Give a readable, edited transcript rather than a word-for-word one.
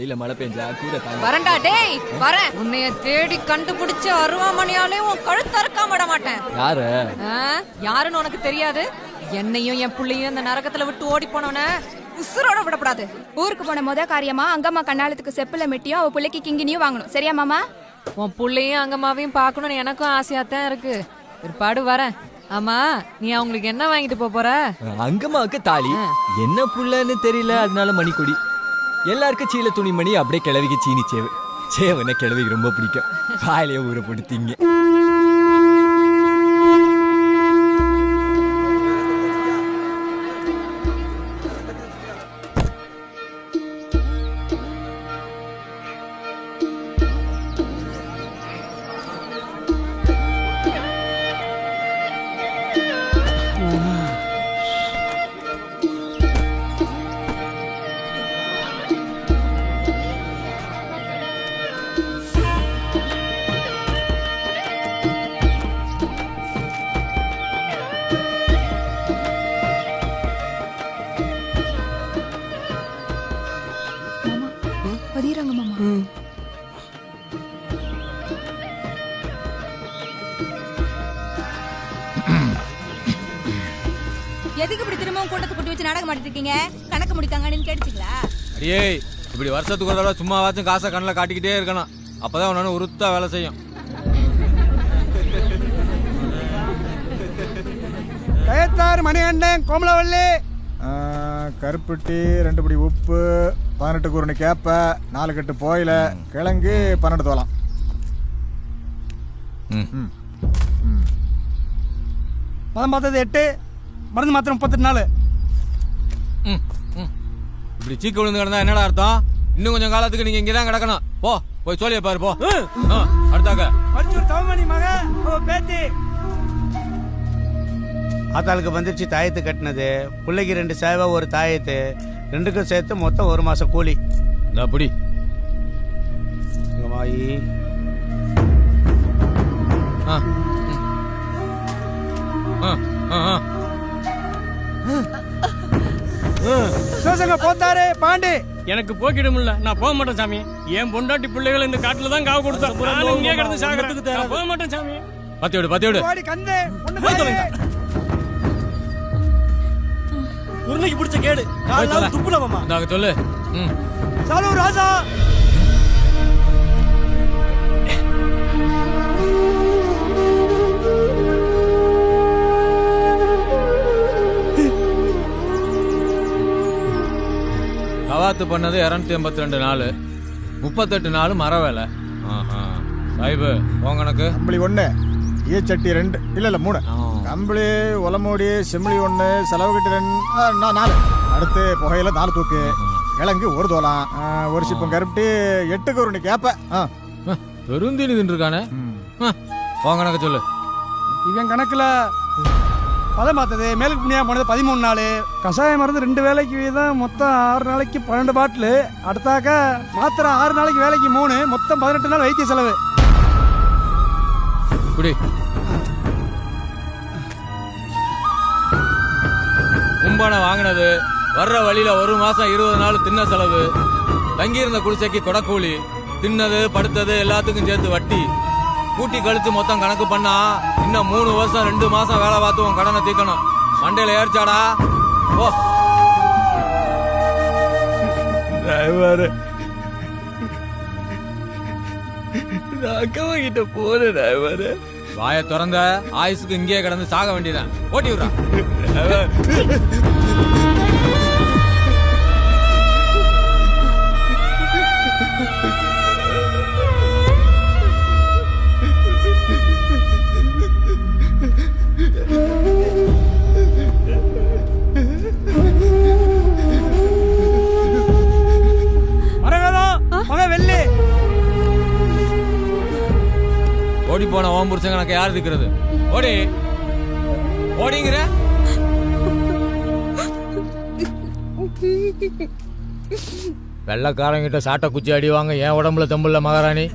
இல்ல மழை பெஞ்சா கூட வரண்டா டேய் வரேன். உன்னைய தேடி கண்டுபிடிச்சு அருவாமணியாலே உன் கழுத்து அறுக்காம விட மாட்டேன். யாரு யாருன்னு உனக்கு தெரியாது. என்னையும் என் புள்ளையும் இந்த நரகத்துல விட்டு ஓடி போனவன உசுரோட விடப்படாது. ஊருக்கு போன முத காரியமா அங்கம்மா கண்ணாலத்துக்கு செப்புல மெட்டியும் அவ பிள்ளைக்கு கிங்கினியும் வாங்கணும். சரியா மாமா? உன் புள்ளையும் அங்கம்மாவையும் பாக்கணும்னு எனக்கும் ஆசையாத்தான் இருக்கு. பிற்பாடு வரேன். ஆமா நீ அவங்களுக்கு என்ன வாங்கிட்டு போற? அங்கம்மாவுக்கு தாலி, என்ன புள்ளன்னு தெரியல, அதனால மணிக்கொடி. எல்லாருக்கும் சீல துணிமணி, அப்படியே கிழவிக்கு சீனி சேவு. சேவனை கிழவிக்கு ரொம்ப பிடிக்கும். காயிலே ஊற போட்டு திங்க. பதிராங்க மாமா. எதுக்கு இப்படி திரும்பவும் கூட்டத்தை கூட்டி வச்சு நாடகம் ஆடிட்டு இருக்கீங்க? கணக்கு முடிக்காங்கன்னு கேட்டுச்சுங்களா? அடியே இப்படி வருஷத்துக்கு ஒரு தடவை சும்மாவாச்சும் காசை கண்ணில் காட்டிக்கிட்டே இருக்கணும். அப்பதான் உன்னால உருத்தா வேலை செய்யும். கயத்தாறு மணிகண்டன் கோமலவல்லி கருப்பட்டி 2 படி உப்பு 18 குருணி கேப்ப 4 கட்டு போயில கிழங்கு 12 தோலாம். பதம் பார்த்தது 8, மருந்து மாத்திரம் 38 நாள். இப்படி சீக்கு விழுந்து கிடந்தா என்னடா அர்த்தம்? இன்னும் கொஞ்சம் காலத்துக்கு நீங்க இங்கதான் கிடக்கணும். போய் சோழிய பாரு போ. அடுத்தாக்க மருத்துவர் தவமணி மக பேத்தி ஆத்தாளுக்கு வந்துருச்சு தாயத்து கட்டினது. பிள்ளைக்கு 2 சேவை 1 தாயத்து, 2க்கும் சேர்த்து மொத்தம் 1 மாசம் கூலி. அப்படி மாயி சிவசங்க போத்தாரு பாண்டி. எனக்கு போக்கிட முடியல, நான் போக மாட்டேன் சாமி. என் பொண்டாட்டி பிள்ளைகள் இந்த காட்டுல தான் காவு கொடுத்தா. இங்கே கிடந்து சாகிறதுக்கு போக மாட்டேன் சாமி. பத்தியோடு ஓடி கந்து ஒண்ணு உருளைக்கு பிடிச்ச கேடு காலையில துப்புல மாமா. சொல்லு. சாலு ராஜா கவாத்து பண்ணது 282 நாள், 38 நாள் மர வேலை. சாஹிபு உன் கணக்கு? கம்பளி 1, ஈச்சட்டி 2, இல்ல 3, கம்பளி உலமூடி செம்பிளி 1, செலவு கட்டி 2, 4. அடுத்து புகையில 4 தூக்கு, கிழங்கு 1 தோலாம், 1 சிப்பம் கருப்பட்டி 8 குருணி கேப்ப. பெருந்தீனி தின்றுருக்கானே. உன் கணக்கு சொல்லு. இவன் கணக்குல பதம் பார்த்தது மேலுக்கு புண்ணியா போனது 13 நாள். கஷாயம் மருந்து 2 வேலைக்கு வீதம் மொத்தம் 6 நாளைக்கு 12 பாட்டில். அடுத்தாக்க மாத்திரை 6 நாளைக்கு வேலைக்கு 3, மொத்தம் 18 நாள் வைத்திய செலவு. குடி. கும்பானை வாங்கினது, வர்ற வழியில 1 மாசம் 20 நாள் தின்ன செலவு, தங்கியிருந்த குடிசைக்கு கொடக்கூலி, தின்னது படுத்தது எல்லாத்துக்கும் சேர்த்து வட்டி கூட்டி கழிச்சு மொத்தம் கணக்கு பண்ணா இன்னும் 3 வருஷம் 2 மாசம் வேலை பார்த்து உன் கடனை தீக்கணும். மண்டையில ஏறிச்சாடா? ஓ அக்கா கிட்ட போறேன். வாய திறந்த ஆயுசுக்கு இங்கேயே கிடந்து சாக வேண்டியதான். ஓட்டி விடுறா. ஓடி போன ஓம் புருஷன் கணக்கு யார் இருக்கிறது? ஓடி ஓடிங்கிற வெள்ளக்காரங்கிட்ட சாட்டை குச்சி அடிவாங்க. என் உடம்புல தம்புல மகாராணி.